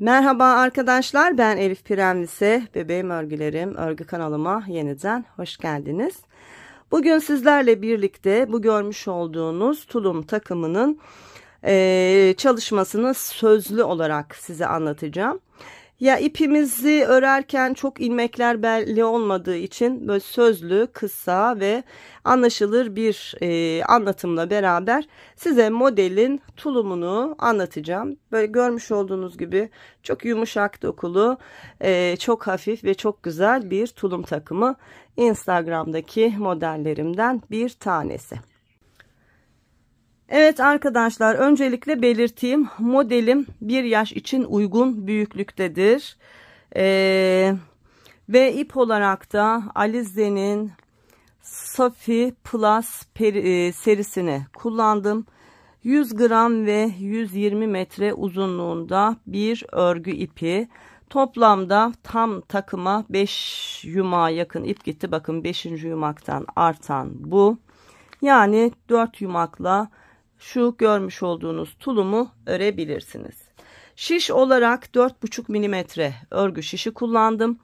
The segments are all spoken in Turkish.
Merhaba arkadaşlar, ben Elif Pirenlise, bebeğim örgülerim örgü kanalıma yeniden hoş geldiniz. Bugün sizlerle birlikte bu görmüş olduğunuz tulum takımının çalışmasını sözlü olarak size anlatacağım. Ya ipimizi örerken çok ilmekler belli olmadığı için böyle sözlü, kısa ve anlaşılır bir anlatımla beraber size modelin tulumunu anlatacağım. Böyle görmüş olduğunuz gibi çok yumuşak dokulu, çok hafif ve çok güzel bir tulum takımı. Instagram'daki modellerimden bir tanesi. Evet arkadaşlar, öncelikle belirteyim, modelim 1 yaş için uygun büyüklüktedir. Ve ip olarak da Alize'nin Safi Plus serisini kullandım. 100 gram ve 120 metre uzunluğunda bir örgü ipi. Toplamda tam takıma 5 yumağa yakın ip gitti. Bakın 5. yumaktan artan bu. Yani 4 yumakla şu görmüş olduğunuz tulumu örebilirsiniz. Şiş olarak 4,5 milimetre örgü şişi kullandım.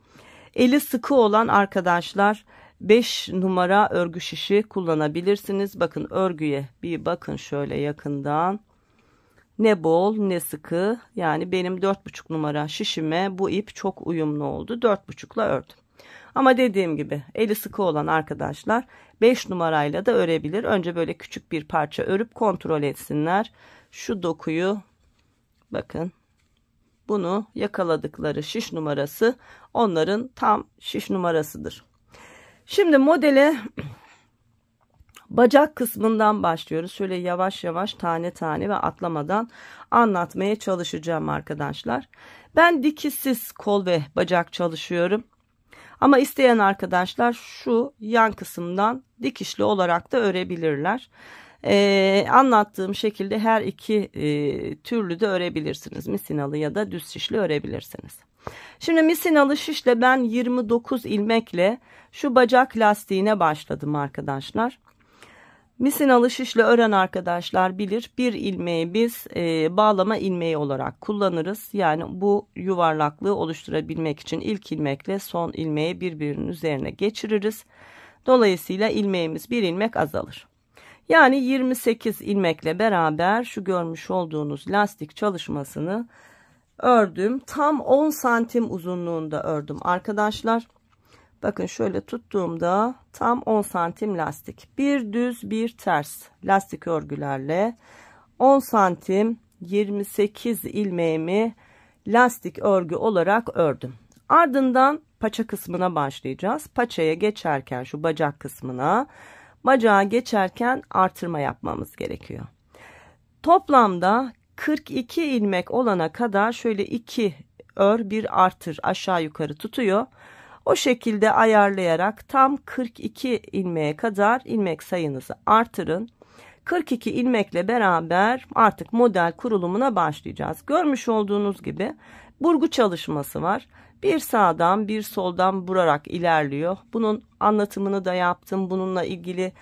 Eli sıkı olan arkadaşlar 5 numara örgü şişi kullanabilirsiniz. Bakın örgüye bir bakın şöyle yakından. Ne bol ne sıkı. Yani benim 4,5 numara şişime bu ip çok uyumlu oldu. 4,5'la ördüm. Ama dediğim gibi eli sıkı olan arkadaşlar 5 numarayla da örebilir. Önce böyle küçük bir parça örüp kontrol etsinler. Şu dokuyu bakın, bunu yakaladıkları şiş numarası onların tam şiş numarasıdır. Şimdi modele bacak kısmından başlıyoruz. Şöyle yavaş yavaş tane tane ve atlamadan anlatmaya çalışacağım arkadaşlar. Ben dikişsiz kol ve bacak çalışıyorum. Ama isteyen arkadaşlar şu yan kısımdan dikişli olarak da örebilirler. Anlattığım şekilde her iki türlü de örebilirsiniz. Misinalı ya da düz şişli örebilirsiniz. Şimdi misinalı şişle ben 29 ilmekle şu bacak lastiğine başladım arkadaşlar. Misinalı şişle ören arkadaşlar bilir, bir ilmeği biz bağlama ilmeği olarak kullanırız. Yani bu yuvarlaklığı oluşturabilmek için ilk ilmekle son ilmeği birbirinin üzerine geçiririz. Dolayısıyla ilmeğimiz bir ilmek azalır. Yani 28 ilmekle beraber şu görmüş olduğunuz lastik çalışmasını ördüm. Tam 10 santim uzunluğunda ördüm arkadaşlar. Bakın şöyle tuttuğumda tam 10 santim lastik. Bir düz bir ters lastik örgülerle 10 santim 28 ilmeğimi lastik örgü olarak ördüm. Ardından paça kısmına başlayacağız. Paçaya geçerken şu bacak kısmına, bacağa geçerken artırma yapmamız gerekiyor. Toplamda 42 ilmek olana kadar şöyle 2 ör bir artır aşağı yukarı tutuyor. O şekilde ayarlayarak tam 42 ilmeğe kadar ilmek sayınızı artırın. 42 ilmekle beraber artık model kurulumuna başlayacağız. Görmüş olduğunuz gibi burgu çalışması var. Bir sağdan bir soldan vurarak ilerliyor. Bunun anlatımını da yaptım. Bununla ilgili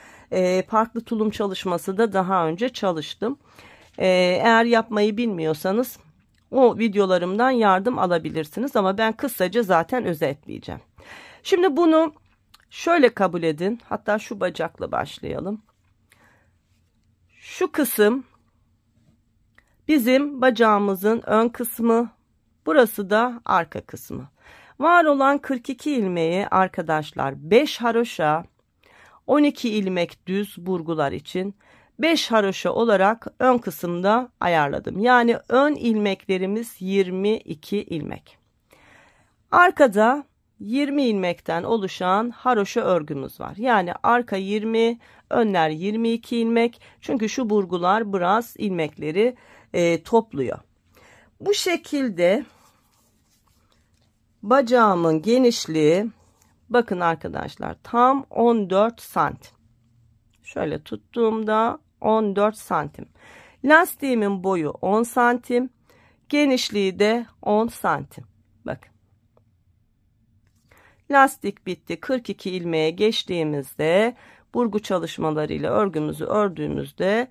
farklı tulum çalışması da daha önce çalıştım. Eğer yapmayı bilmiyorsanız o videolarımdan yardım alabilirsiniz. Ama ben kısaca zaten özetleyeceğim. Şimdi bunu şöyle kabul edin. Hatta şu bacakla başlayalım. Şu kısım bizim bacağımızın ön kısmı. Burası da arka kısmı. Var olan 42 ilmeği arkadaşlar 5 haroşa, 12 ilmek düz burgular için 5 haroşa olarak ön kısımda ayarladım. Yani ön ilmeklerimiz 22 ilmek. Arkada 20 ilmekten oluşan haroşa örgümüz var. Yani arka 20, önler 22 ilmek. Çünkü şu burgular biraz ilmekleri topluyor. Bu şekilde bacağımın genişliği bakın arkadaşlar tam 14 santim. Şöyle tuttuğumda 14 santim. Lastiğimin boyu 10 santim. Genişliği de 10 santim. Bakın. Lastik bitti. 42 ilmeğe geçtiğimizde burgu çalışmalarıyla örgümüzü ördüğümüzde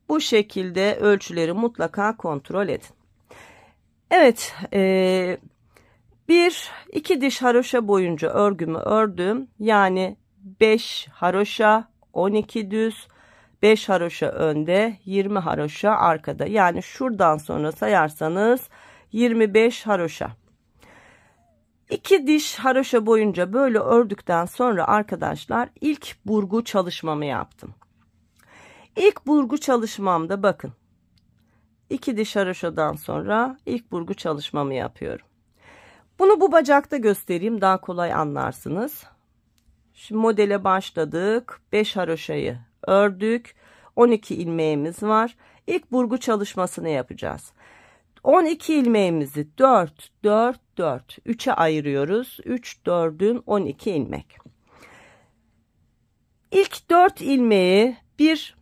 bu şekilde ölçüleri mutlaka kontrol edin. Evet, bir iki diş haroşa boyunca örgümü ördüm. Yani 5 haroşa, 12 düz, 5 haroşa önde, 20 haroşa arkada. Yani şuradan sonra sayarsanız 25 haroşa. 2 diş haroşa boyunca böyle ördükten sonra arkadaşlar ilk burgu çalışmamı yaptım. İlk burgu çalışmamda bakın. 2 diş haroşadan sonra ilk burgu çalışmamı yapıyorum. Bunu bu bacakta göstereyim, daha kolay anlarsınız. Şimdi modele başladık. 5 haroşayı ördük. 12 ilmeğimiz var. İlk burgu çalışmasını yapacağız. 12 ilmeğimizi 4 4 4 3'e ayırıyoruz. 3 4'ün 12 ilmek. İlk 4 ilmeği bir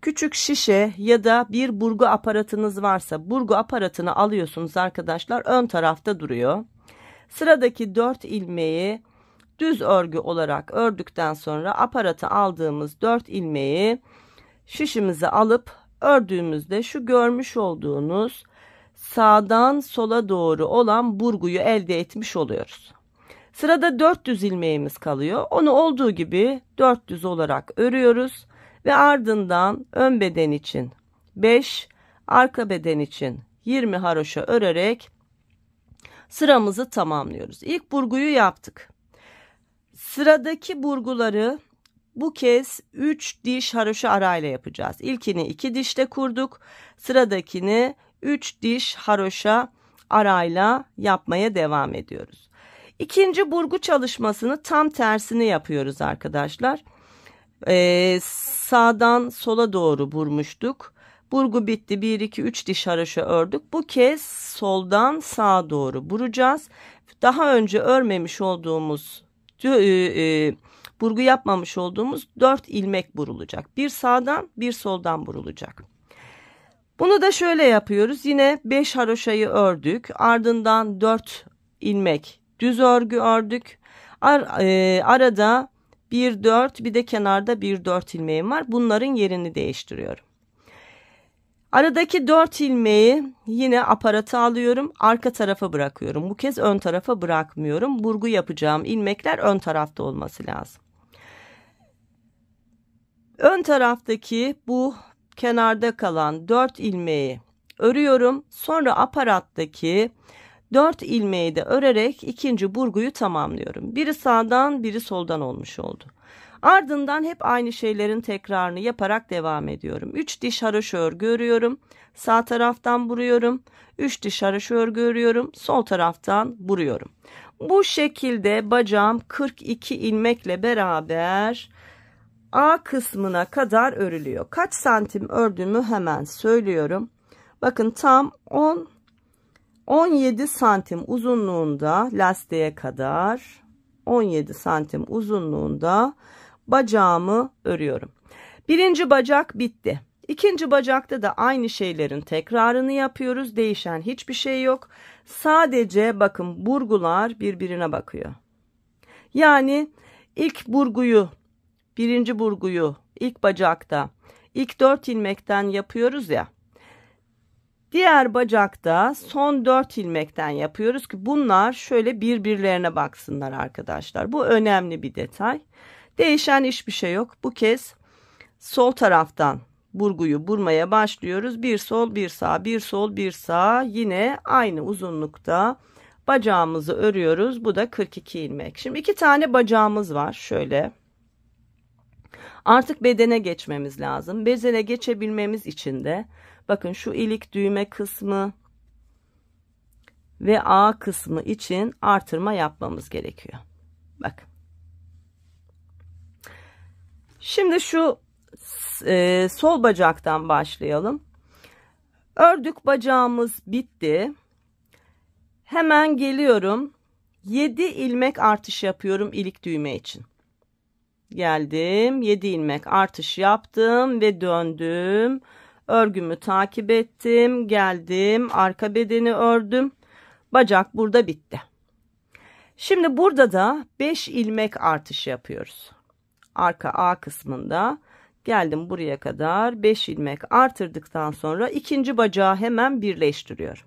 küçük şişe ya da bir burgu aparatınız varsa burgu aparatını alıyorsunuz arkadaşlar. Ön tarafta duruyor. Sıradaki 4 ilmeği düz örgü olarak ördükten sonra aparatı aldığımız 4 ilmeği şişimize alıp ördüğümüzde şu görmüş olduğunuz sağdan sola doğru olan burguyu elde etmiş oluyoruz. Sırada 400 ilmeğimiz kalıyor. Onu olduğu gibi 400 olarak örüyoruz ve ardından ön beden için 5, arka beden için 20 haroşa örerek sıramızı tamamlıyoruz. İlk burguyu yaptık. Sıradaki burguları bu kez 3 diş haroşa arayla yapacağız. İlkini 2 dişle kurduk. Sıradakini 3 diş haroşa arayla yapmaya devam ediyoruz. İkinci burgu çalışmasını tam tersini yapıyoruz arkadaşlar. Sağdan sola doğru vurmuştuk. Burgu bitti. 1, 2, 3 diş haroşa ördük. Bu kez soldan sağa doğru vuracağız. Daha önce örmemiş olduğumuz, burgu yapmamış olduğumuz 4 ilmek vurulacak. Bir sağdan bir soldan vurulacak. Bunu da şöyle yapıyoruz. Yine 5 haroşayı ördük. Ardından 4 ilmek düz örgü ördük. Arada 1 4 bir de kenarda 1 4 ilmeğim var. Bunların yerini değiştiriyorum. Aradaki 4 ilmeği yine aparata alıyorum. Arka tarafa bırakıyorum. Bu kez ön tarafa bırakmıyorum. Burgu yapacağım ilmekler ön tarafta olması lazım. Ön taraftaki bu kenarda kalan 4 ilmeği örüyorum. Sonra aparattaki 4 ilmeği de örerek ikinci burguyu tamamlıyorum. Biri sağdan, biri soldan olmuş oldu. Ardından hep aynı şeylerin tekrarını yaparak devam ediyorum. 3 diş haroşa örgü örüyorum. Sağ taraftan vuruyorum. 3 diş haroşa örgü örüyorum. Sol taraftan vuruyorum. Bu şekilde bacağım 42 ilmekle beraber A kısmına kadar örülüyor. Kaç santim ördüğümü hemen söylüyorum. Bakın tam 17 santim uzunluğunda lastiğe kadar 17 santim uzunluğunda bacağımı örüyorum. Birinci bacak bitti. İkinci bacakta da aynı şeylerin tekrarını yapıyoruz. Değişen hiçbir şey yok. Sadece bakın burgular birbirine bakıyor. Yani ilk burguyu, birinci burguyu ilk bacakta ilk 4 ilmekten yapıyoruz ya. Diğer bacakta son 4 ilmekten yapıyoruz ki bunlar şöyle birbirlerine baksınlar arkadaşlar. Bu önemli bir detay. Değişen hiçbir şey yok. Bu kez sol taraftan burguyu vurmaya başlıyoruz. Bir sol, bir sağ, bir sol, bir sağ. Yine aynı uzunlukta bacağımızı örüyoruz. Bu da 42 ilmek. Şimdi 2 tane bacağımız var. Şöyle. Artık bedene geçmemiz lazım. Bedene geçebilmemiz için de bakın şu ilik düğme kısmı ve A kısmı için artırma yapmamız gerekiyor. Bakın. Şimdi şu sol bacaktan başlayalım. Ördük, bacağımız bitti. Hemen geliyorum. 7 ilmek artış yapıyorum ilik düğme için. Geldim. 7 ilmek artış yaptım ve döndüm. Örgümü takip ettim. Geldim. Arka bedeni ördüm. Bacak burada bitti. Şimdi burada da 5 ilmek artış yapıyoruz. Arka A kısmında geldim buraya kadar 5 ilmek artırdıktan sonra ikinci bacağı hemen birleştiriyorum.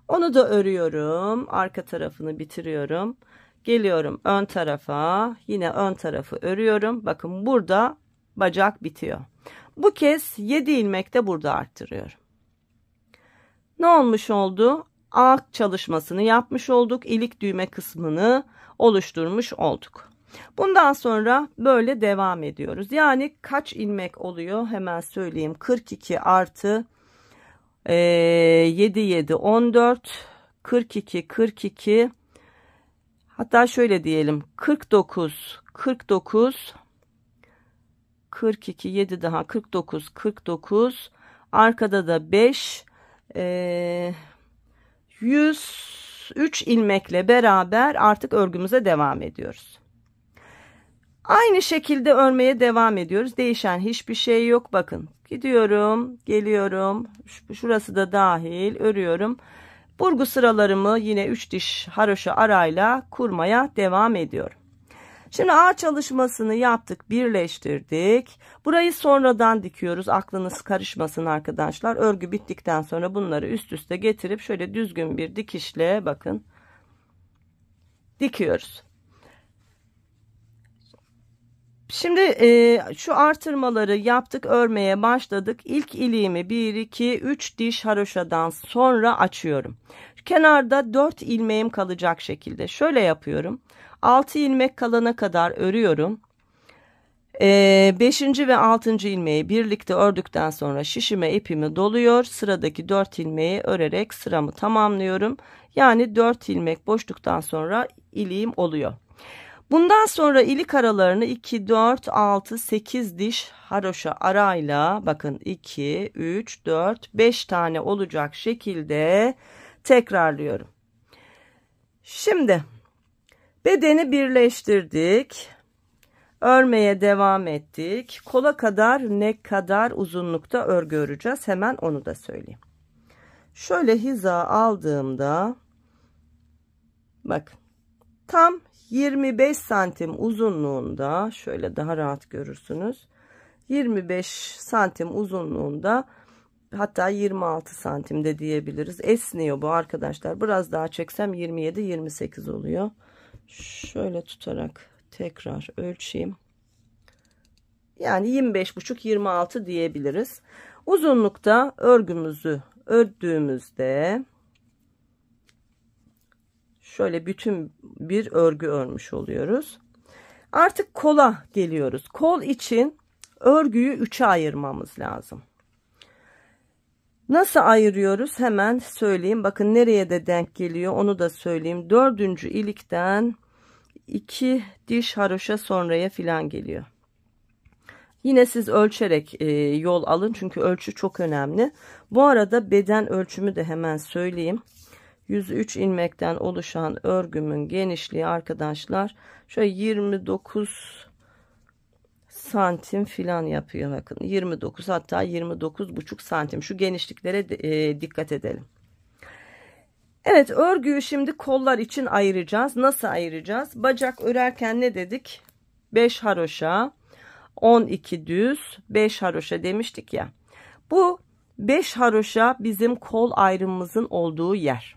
Onu da örüyorum. Arka tarafını bitiriyorum. Geliyorum ön tarafa. Yine ön tarafı örüyorum. Bakın burada bacak bitiyor. Bu kez 7 ilmek de burada arttırıyorum. Ne olmuş oldu? A çalışmasını yapmış olduk. İlik düğme kısmını oluşturmuş olduk. Bundan sonra böyle devam ediyoruz. Yani kaç ilmek oluyor? Hemen söyleyeyim. 42 artı 7 7 14 42 42, hatta şöyle diyelim 49 49 42 7 daha 49 49, arkada da 5 103 ilmekle beraber artık örgümüze devam ediyoruz. Aynı şekilde örmeye devam ediyoruz. Değişen hiçbir şey yok. Bakın gidiyorum, geliyorum. Şurası da dahil örüyorum. Burgu sıralarımı yine 3 diş haroşa arayla kurmaya devam ediyorum. Şimdi ağ çalışmasını yaptık, birleştirdik. Burayı sonradan dikiyoruz. Aklınız karışmasın arkadaşlar. Örgü bittikten sonra bunları üst üste getirip şöyle düzgün bir dikişle bakın dikiyoruz. Şimdi şu artırmaları yaptık, örmeye başladık. İlk iliğimi 1 2 3 diş haroşadan sonra açıyorum. Kenarda 4 ilmeğim kalacak şekilde şöyle yapıyorum. 6 ilmek kalana kadar örüyorum. 5. ve 6. ilmeği birlikte ördükten sonra şişime ipimi doluyor. Sıradaki 4 ilmeği örerek sıramı tamamlıyorum. Yani 4 ilmek boşluktan sonra iliğim oluyor. Bundan sonra ilik aralarını 2, 4, 6, 8 diş haroşa arayla bakın 2, 3, 4, 5 tane olacak şekilde tekrarlıyorum. Şimdi bedeni birleştirdik. Örmeye devam ettik. Kola kadar ne kadar uzunlukta örgü öreceğiz? Hemen onu da söyleyeyim. Şöyle hiza aldığımda bakın tam 25 santim uzunluğunda, şöyle daha rahat görürsünüz. 25 santim uzunluğunda, hatta 26 santim de diyebiliriz. Esniyor bu arkadaşlar. Biraz daha çeksem 27-28 oluyor. Şöyle tutarak tekrar ölçeyim. Yani 25,5-26 diyebiliriz. Uzunlukta örgümüzü ördüğümüzde şöyle bütün bir örgü örmüş oluyoruz. Artık kola geliyoruz. Kol için örgüyü 3'e ayırmamız lazım. Nasıl ayırıyoruz? Hemen söyleyeyim. Bakın nereye de denk geliyor onu da söyleyeyim. 4. ilikten 2 diş haroşa sonraya filan geliyor. Yine siz ölçerek yol alın. Çünkü ölçü çok önemli. Bu arada beden ölçümü de hemen söyleyeyim. 103 ilmekten oluşan örgümün genişliği arkadaşlar şöyle 29 santim filan yapıyor. Bakın 29, hatta 29,5 santim. Şu genişliklere dikkat edelim. Evet, örgüyü şimdi kollar için ayıracağız. Nasıl ayıracağız? Bacak örerken ne dedik? 5 haroşa, 12 düz, 5 haroşa demiştik ya. Bu 5 haroşa bizim kol ayrımımızın olduğu yer.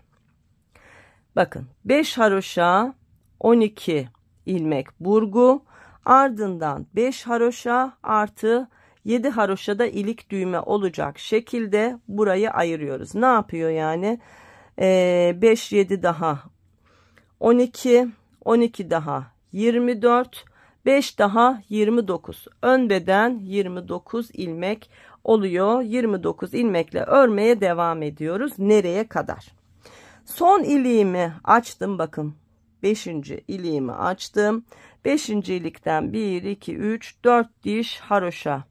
Bakın 5 haroşa, 12 ilmek burgu, ardından 5 haroşa artı 7 haroşada ilik düğme olacak şekilde burayı ayırıyoruz. Ne yapıyor yani? 5 7 daha 12, 12 daha 24, 5 daha 29. Ön beden 29 ilmek oluyor. 29 ilmekle örmeye devam ediyoruz. Nereye kadar? Son iliğimi açtım. Bakın 5. iliğimi açtım. 5. ilikten 1 2 3 4 diş haroşa.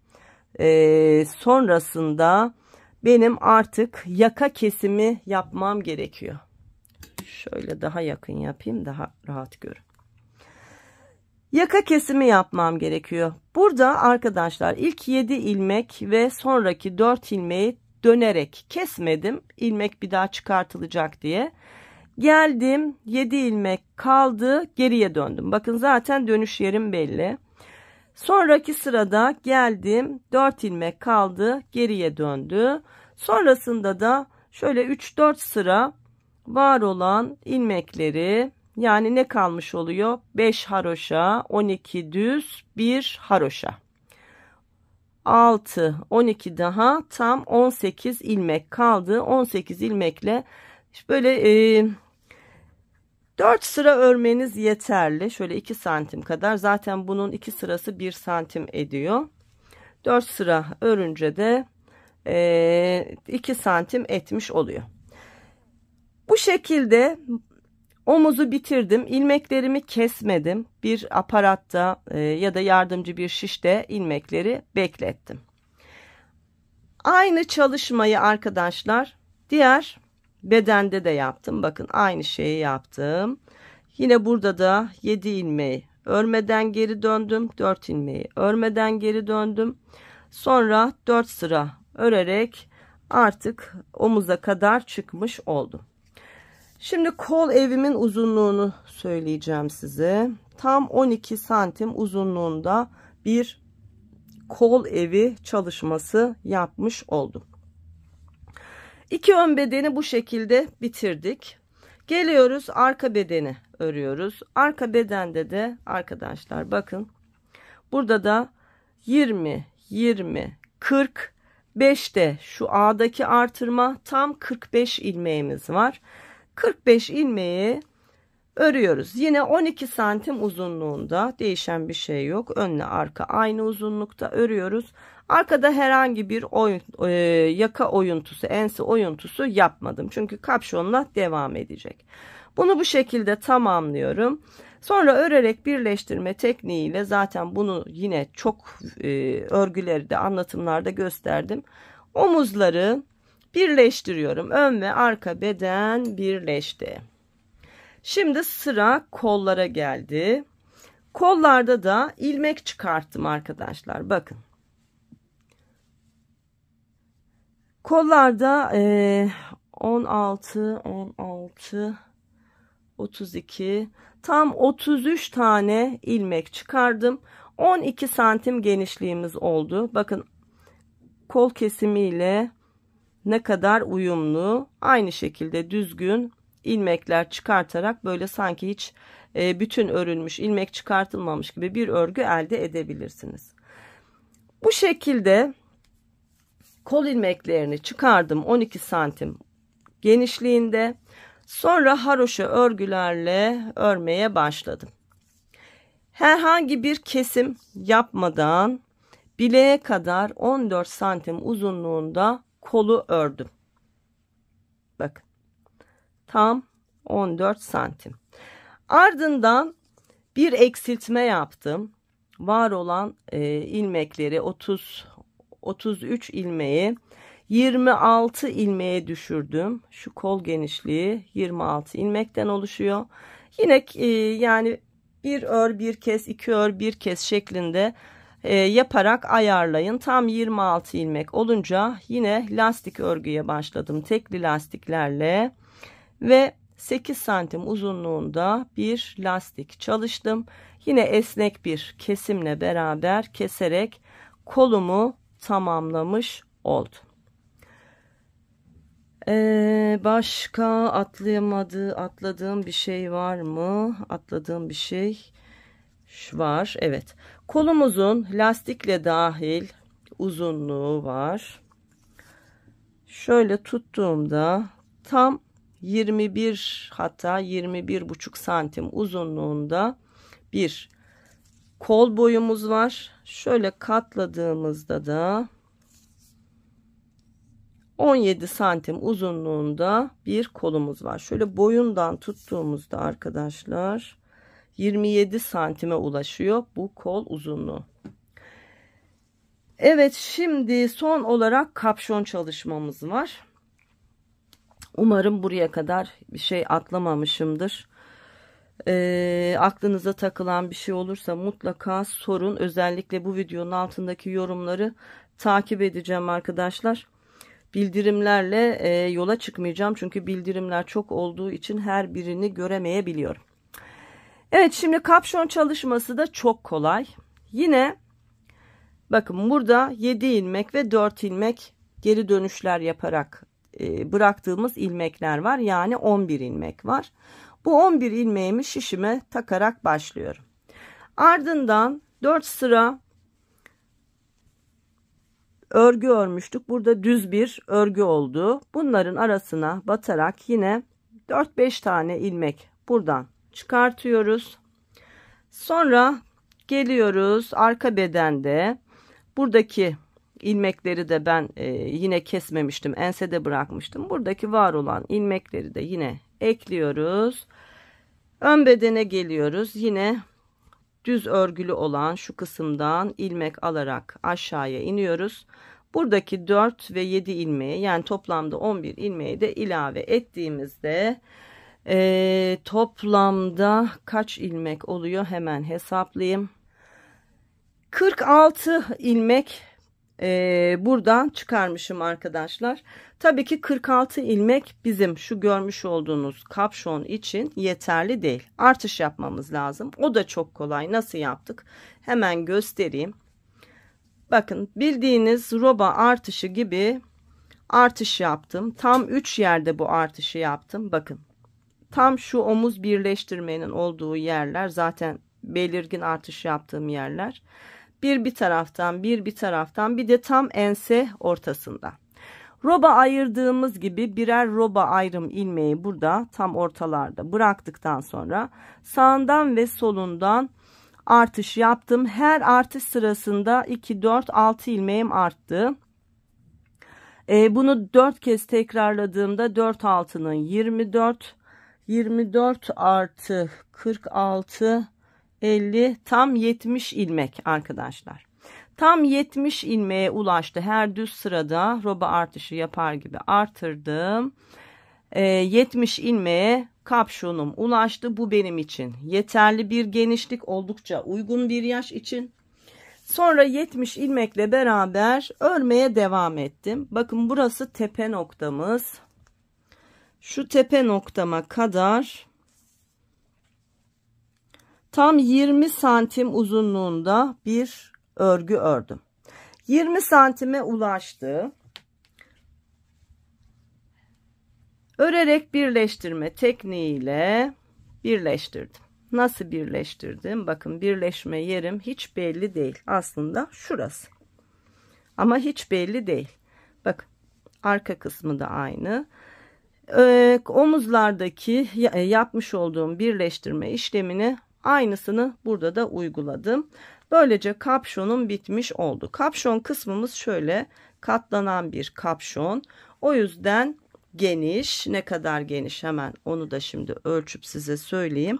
Sonrasında benim artık yaka kesimi yapmam gerekiyor. Şöyle daha yakın yapayım, daha rahat görün. Yaka kesimi yapmam gerekiyor. Burada arkadaşlar ilk 7 ilmek ve sonraki 4 ilmeği dönerek kesmedim. İlmek bir daha çıkartılacak diye. Geldim, 7 ilmek kaldı, geriye döndüm. Bakın zaten dönüş yerim belli. Sonraki sırada geldim, 4 ilmek kaldı, geriye döndü. Sonrasında da şöyle 3-4 sıra var olan ilmekleri, yani ne kalmış oluyor? 5 haroşa, 12 düz, 1 haroşa. 6, 12 daha tam 18 ilmek kaldı. 18 ilmekle böyle 4 sıra örmeniz yeterli. Şöyle 2 santim kadar. Zaten bunun 2 sırası 1 santim ediyor. 4 sıra örünce de 2 santim etmiş oluyor. Bu şekilde omuzu bitirdim. İlmeklerimi kesmedim. Bir aparatta ya da yardımcı bir şişte ilmekleri beklettim. Aynı çalışmayı arkadaşlar diğer bedende de yaptım. Bakın aynı şeyi yaptım. Yine burada da 7 ilmeği örmeden geri döndüm. 4 ilmeği örmeden geri döndüm. Sonra 4 sıra örerek artık omuza kadar çıkmış oldum. Şimdi kol evimin uzunluğunu söyleyeceğim size. Tam 12 santim uzunluğunda bir kol evi çalışması yapmış oldum. 2 ön bedeni bu şekilde bitirdik. Geliyoruz arka bedeni örüyoruz. Arka bedende de arkadaşlar bakın. Burada da 20, 20, 40, 5'te şu A'daki artırma tam 45 ilmeğimiz var. 45 ilmeği örüyoruz. Yine 12 santim uzunluğunda, değişen bir şey yok. Önle arka aynı uzunlukta örüyoruz. Arkada herhangi bir yaka oyuntusu, ense oyuntusu yapmadım. Çünkü kapşonla devam edecek. Bunu bu şekilde tamamlıyorum. Sonra örerek birleştirme tekniğiyle, zaten bunu yine çok örgülerde, anlatımlarda gösterdim. Omuzları birleştiriyorum. Ön ve arka beden birleşti. Şimdi sıra kollara geldi. Kollarda da ilmek çıkarttım arkadaşlar. Bakın. Kollarda 16, 32, tam 33 tane ilmek çıkardım. 12 santim genişliğimiz oldu. Bakın kol kesimiyle ne kadar uyumlu. Aynı şekilde düzgün ilmekler çıkartarak böyle sanki hiç bütün örülmüş, ilmek çıkartılmamış gibi bir örgü elde edebilirsiniz. Bu şekilde kol ilmeklerini çıkardım 12 santim genişliğinde. Sonra haroşa örgülerle örmeye başladım. Herhangi bir kesim yapmadan bileğe kadar 14 santim uzunluğunda kolu ördüm. Bakın. Tam 14 santim. Ardından bir eksiltme yaptım. Var olan ilmekleri 33 ilmeği 26 ilmeğe düşürdüm. Şu kol genişliği 26 ilmekten oluşuyor. Yine yani bir ör bir kes, iki ör bir kes şeklinde yaparak ayarlayın. Tam 26 ilmek olunca yine lastik örgüye başladım. Tekli lastiklerle ve 8 santim uzunluğunda bir lastik çalıştım. Yine esnek bir kesimle beraber keserek kolumu tamamlamış oldum. Başka atladığım bir şey var mı? Atladığım bir şey var. Evet. Kolumuzun lastikle dahil uzunluğu var. Şöyle tuttuğumda tam 21, hatta 21,5 santim uzunluğunda bir kol boyumuz var. Şöyle katladığımızda da 17 santim uzunluğunda bir kolumuz var. Şöyle boyundan tuttuğumuzda arkadaşlar 27 santime ulaşıyor bu kol uzunluğu. Evet, şimdi son olarak kapşon çalışmamız var. Umarım buraya kadar bir şey atlamamışımdır. Aklınıza takılan bir şey olursa mutlaka sorun. Özellikle bu videonun altındaki yorumları takip edeceğim arkadaşlar. Bildirimlerle yola çıkmayacağım. Çünkü bildirimler çok olduğu için her birini göremeyebiliyorum. Evet, şimdi kapşon çalışması da çok kolay. Yine bakın burada 7 ilmek ve 4 ilmek geri dönüşler yaparak bıraktığımız ilmekler var. Yani 11 ilmek var. Bu 11 ilmeğimi şişime takarak başlıyorum. Ardından 4 sıra örgü örmüştük. Burada düz bir örgü oldu. Bunların arasına batarak yine 4-5 tane ilmek buradan çıkartıyoruz. Sonra geliyoruz arka bedende. Buradaki ilmekleri de ben yine kesmemiştim. Ensede bırakmıştım. Buradaki var olan ilmekleri de yine ekliyoruz. Ön bedene geliyoruz. Yine düz örgülü olan şu kısımdan ilmek alarak aşağıya iniyoruz. Buradaki 4 ve 7 ilmeği, yani toplamda 11 ilmeği de ilave ettiğimizde toplamda kaç ilmek oluyor hemen hesaplayayım. 46 ilmek buradan çıkarmışım arkadaşlar. Tabii ki 46 ilmek bizim şu görmüş olduğunuz kapşon için yeterli değil. Artış yapmamız lazım. O da çok kolay. Nasıl yaptık? Hemen göstereyim. Bakın, bildiğiniz roba artışı gibi artış yaptım. Tam 3 yerde bu artışı yaptım. Bakın, tam şu omuz birleştirmenin olduğu yerler zaten belirgin artış yaptığım yerler. Bir taraftan, bir taraftan, bir de tam ense ortasında. Roba ayırdığımız gibi birer roba ayrım ilmeği burada tam ortalarda bıraktıktan sonra sağından ve solundan artış yaptım. Her artış sırasında 2, 4, 6 ilmeğim arttı. Bunu 4 kez tekrarladığımda 4 altının 24, 24 artı 46, 50, tam 70 ilmek arkadaşlar. Tam 70 ilmeğe ulaştı. Her düz sırada roba artışı yapar gibi artırdım. 70 ilmeğe kapşonum ulaştı. Bu benim için yeterli bir genişlik, oldukça uygun bir yaş için. Sonra 70 ilmekle beraber örmeye devam ettim. Bakın, burası tepe noktamız. Şu tepe noktama kadar tam 20 santim uzunluğunda bir örgü ördüm. 20 santime ulaştı. Örerek birleştirme tekniğiyle birleştirdim. Nasıl birleştirdim? Bakın, birleşme yerim hiç belli değil. Aslında şurası. Ama hiç belli değil. Bakın, arka kısmı da aynı. Omuzlardaki yapmış olduğum birleştirme işlemini aynısını burada da uyguladım. Böylece kapşonum bitmiş oldu. Kapşon kısmımız şöyle katlanan bir kapşon. O yüzden geniş. Ne kadar geniş, hemen onu da şimdi ölçüp size söyleyeyim.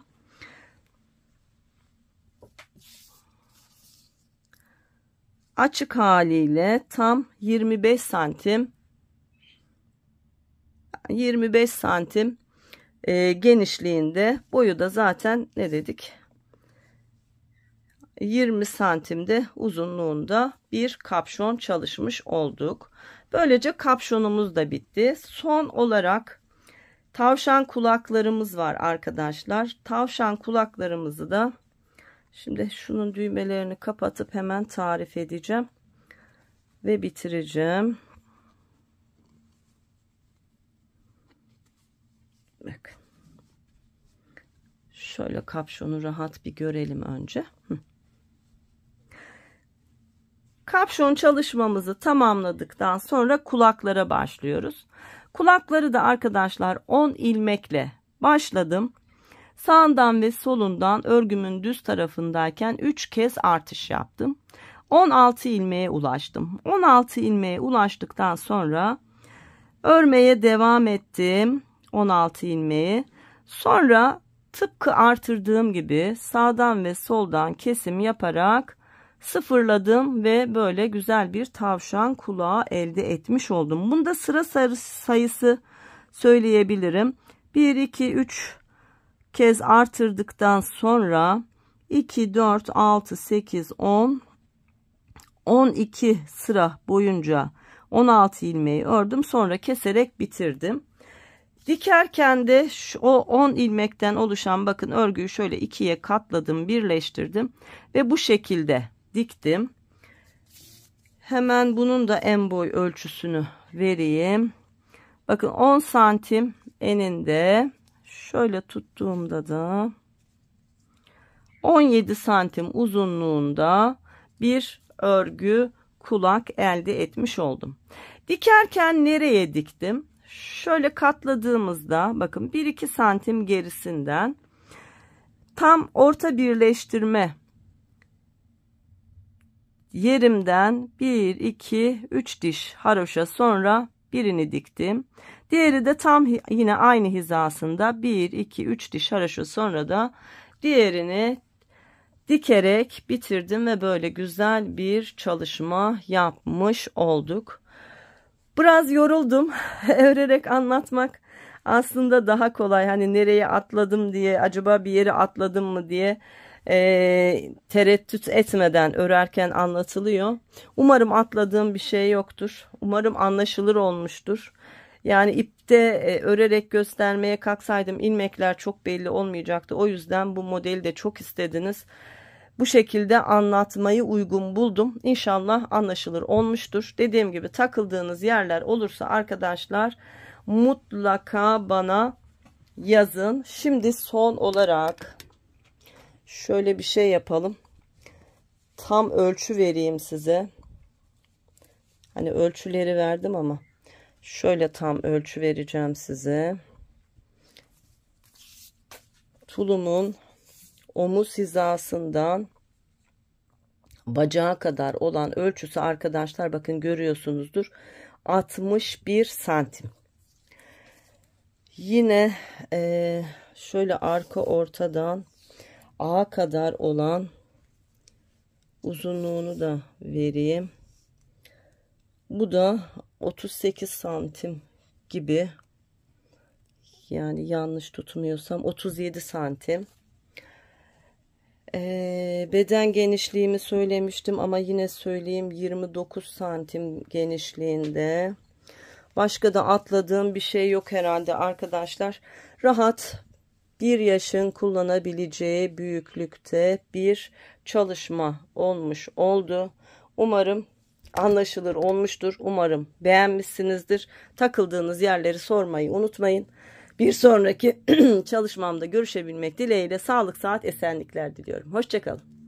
Açık haliyle tam 25 santim 25 santim genişliğinde, boyu da zaten ne dedik, 20 santimde uzunluğunda bir kapşon çalışmış olduk. Böylece kapşonumuz da bitti. Son olarak tavşan kulaklarımız var arkadaşlar. Tavşan kulaklarımızı da şimdi şunun düğmelerini kapatıp hemen tarif edeceğim ve bitireceğim. Bakın, şöyle kapşonu rahat bir görelim önce. Kapşon çalışmamızı tamamladıktan sonra kulaklara başlıyoruz. Kulakları da arkadaşlar 10 ilmekle başladım. Sağından ve solundan örgümün düz tarafındayken 3 kez artış yaptım. 16 ilmeğe ulaştım. 16 ilmeğe ulaştıktan sonra örmeye devam ettim. 16 ilmeği. Sonra tıpkı artırdığım gibi sağdan ve soldan kesim yaparak sıfırladım ve böyle güzel bir tavşan kulağı elde etmiş oldum. Bunda sıra sayısı söyleyebilirim. 1, 2, 3 kez artırdıktan sonra 2, 4, 6, 8, 10, 12 sıra boyunca 16 ilmeği ördüm. Sonra keserek bitirdim. Dikerken de o 10 ilmekten oluşan, bakın, örgüyü şöyle ikiye katladım, birleştirdim ve bu şekilde diktim. Hemen bunun da en boy ölçüsünü vereyim. Bakın 10 santim eninde, şöyle tuttuğumda da 17 santim uzunluğunda bir örgü kulak elde etmiş oldum. Dikerken nereye diktim? Şöyle katladığımızda bakın 1-2 santim gerisinden tam orta birleştirme yerimden 1-2-3 diş haroşa sonra birini diktim. Diğeri de tam yine aynı hizasında 1-2-3 diş haroşa sonra da diğerini dikerek bitirdim ve böyle güzel bir çalışma yapmış olduk. Biraz yoruldum. Örerek anlatmak aslında daha kolay. Hani nereye atladım diye, acaba bir yere atladım mı diye tereddüt etmeden örerken anlatılıyor. Umarım atladığım bir şey yoktur. Umarım anlaşılır olmuştur. Yani ipte örerek göstermeye kalksaydım ilmekler çok belli olmayacaktı. O yüzden bu modeli de çok istediniz. Bu şekilde anlatmayı uygun buldum. İnşallah anlaşılır olmuştur. Dediğim gibi takıldığınız yerler olursa arkadaşlar mutlaka bana yazın. Şimdi son olarak şöyle bir şey yapalım. Tam ölçü vereyim size. Hani ölçüleri verdim ama şöyle tam ölçü vereceğim size. Tulumun omuz hizasından bacağa kadar olan ölçüsü arkadaşlar bakın görüyorsunuzdur 61 santim. Yine şöyle arka ortadan ağa kadar olan uzunluğunu da vereyim. Bu da 38 santim gibi, yani yanlış tutmuyorsam 37 santim. Beden genişliğimi söylemiştim ama yine söyleyeyim, 29 santim genişliğinde. Başka da atladığım bir şey yok herhalde arkadaşlar. Rahat bir yaşın kullanabileceği büyüklükte bir çalışma olmuş oldu. Umarım anlaşılır olmuştur. Umarım beğenmişsinizdir. Takıldığınız yerleri sormayı unutmayın. Bir sonraki çalışmamda görüşebilmek dileğiyle sağlık, sıhhat, esenlikler diliyorum. Hoşça kalın.